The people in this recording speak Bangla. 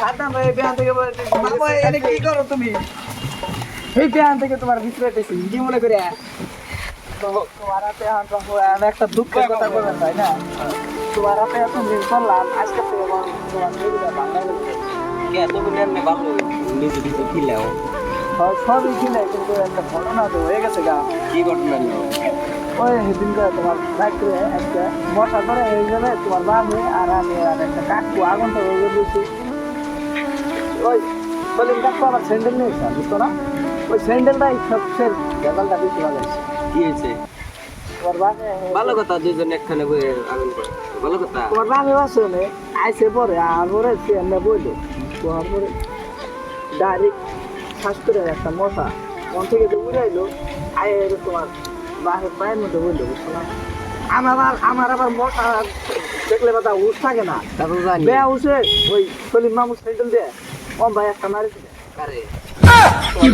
হাঁটা ভাই ব্যান থেকে মামা এনে কি করো তুমি এই ব্যান থেকে তোমার ভিতরে এসেছি কি মনে করে তো তোমার হাতে আমি একটা দুঃখের কথা বলবেন তাই না তোমার হাতে এত মিল করলাম আজকে থেকে তোমার মেয়েটা বাংলা বলছে কে তো বলেন না ভালো নিজে কিছু খিলাও সবই কিনে কিন্তু একটা ঘটনা তো হয়ে গেছে গা কি ঘটনা হলো ওই সেদিনকে তোমার রাত্রে একটা মশা ধরে হয়ে যাবে তোমার বাবু আর আমি আর একটা কাকু আগুনটা হয়ে গেছি ওই সলিম কাকু আমার স্যান্ডেল নিয়ে এসে বুঝতো না ওই স্যান্ডেলটাই সবচেয়ে ভেজালটা বেশি ভালো হয়েছে কি হয়েছে তোমার বাবু ভালো কথা দুজন একখানে বই আগুন করে ভালো কথা তোমার বাবু আসলে আইসে পরে আর পরে সে এমনি বইলো তোমার পরে ডাইরেক্ট স্বাস্থ্যের একটা মশা মন থেকে তো উড়ে আইলো আয় তোমার বাসের পায়ের মধ্যে বললো বুঝছো না আমার আবার মশা দেখলে কথা উঠ থাকে না তারপর জানি বেয়া উঠে ওই সলিম মামু সাইকেল দিয়ে ও ভাই একটা মারিছে আরে কি